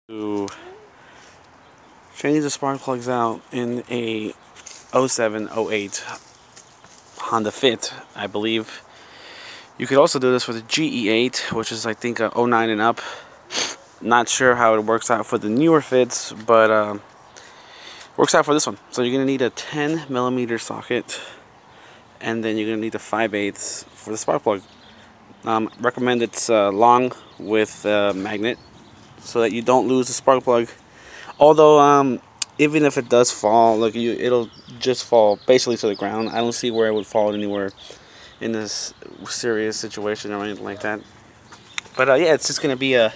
To change the spark plugs out in a 07, 08 Honda Fit, I believe. You could also do this with a GE8, which is I think a 09 and up. Not sure how it works out for the newer Fits, but works out for this one. So you're gonna need a 10mm socket, and then you're gonna need a 5/8 for the spark plug. Recommend it's long with a magnet, so that you don't lose the spark plug. Although even if it does fall, look, it'll just fall basically to the ground. I don't see where it would fall anywhere in this serious situation or anything like that. But yeah, it's just gonna be a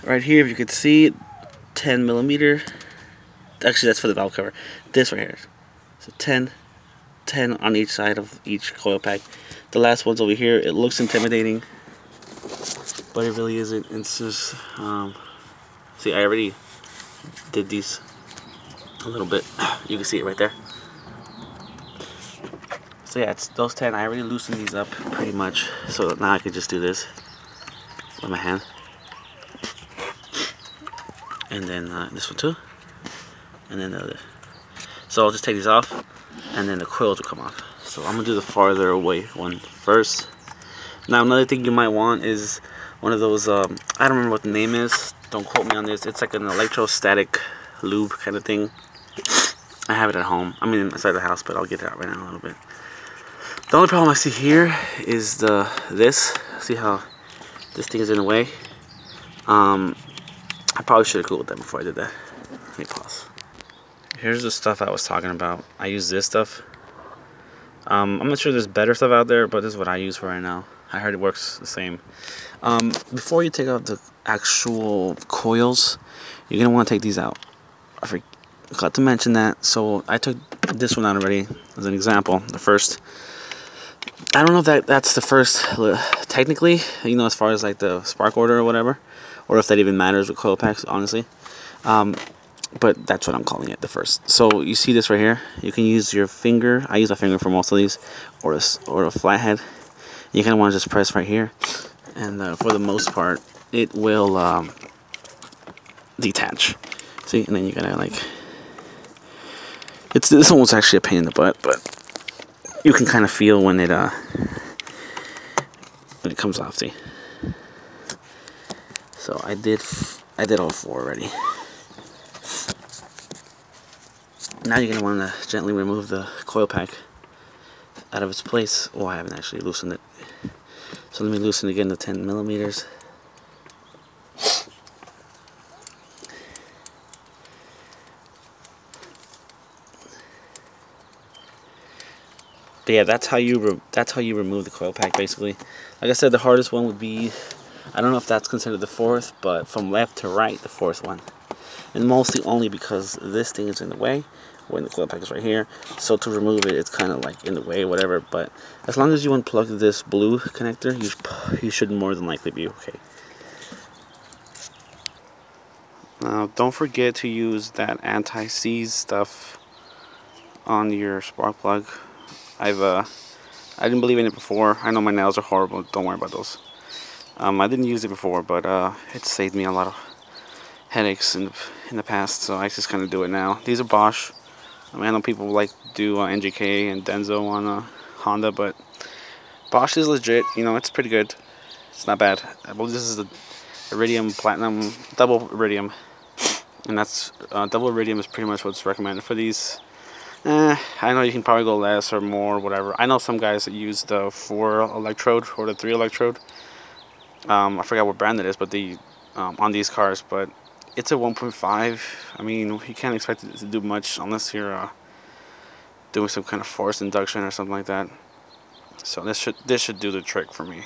right here, if you could see, 10mm. Actually, that's for the valve cover. This right here, so 10 on each side of each coil pack. The last one's over here. It looks intimidating, but it really isn't. It's just see, I already did these a little bit. You can see it right there. So yeah, it's those 10. I already loosened these up pretty much, so now I can just do this with my hand, and then this one too, and then the other. So I'll just take these off, and then the coils will come off. So I'm gonna do the farther away one first. Now another thing you might want is one of those, I don't remember what the name is, don't quote me on this, it's like an electrostatic lube kind of thing. I have it at home, I mean inside the house, but I'll get it out right now a little bit. The only problem I see here is this. See how this thing is in the way? I probably should have cooled that before I did that. Let me pause. Here's the stuff I was talking about. I use this stuff. I'm not sure there's better stuff out there, but this is what I use for right now. I heard it works the same. Before you take out the actual coils, you're gonna want to take these out. I forgot to mention that, so I took this one out already as an example. The first, I don't know if that's the first technically, you know, as far as like the spark order or whatever, or if that even matters with coil packs, honestly. But that's what I'm calling it, the first. So you see this right here, you can use your finger. I use a finger for most of these, or a flathead. You kind of want to just press right here, and for the most part it will detach. See, and then you gotta like, this one was actually a pain in the butt, but you can kind of feel when it comes off. See, so I did all four already. Now you're going to want to gently remove the coil pack out of its place. Oh, I haven't actually loosened it. So let me loosen again the 10mm. But yeah, that's how you remove the coil pack basically. Like I said, the hardest one would be, I don't know if that's considered the fourth, but from left to right, the fourth one. And mostly only because this thing is in the way when the coil pack is right here, so to remove it, it's kind of like in the way, whatever. But as long as you unplug this blue connector, you should more than likely be okay. Now don't forget to use that anti-seize stuff on your spark plug. I didn't believe in it before. I know my nails are horrible, don't worry about those. I didn't use it before, but it saved me a lot of headaches in the past, so I just kind of do it now. These are Bosch. I mean, I know people like to do NGK and Denso on Honda, but Bosch is legit. You know, it's pretty good. It's not bad. I believe this is the Iridium Platinum, double Iridium, and that's double Iridium is pretty much what's recommended for these. I know you can probably go less or more, whatever. I know some guys that use the 4 electrode or the 3 electrode. I forgot what brand it is, but on these cars, but it's a 1.5. I mean, you can't expect it to do much unless you're doing some kind of forced induction or something like that. So this should do the trick for me.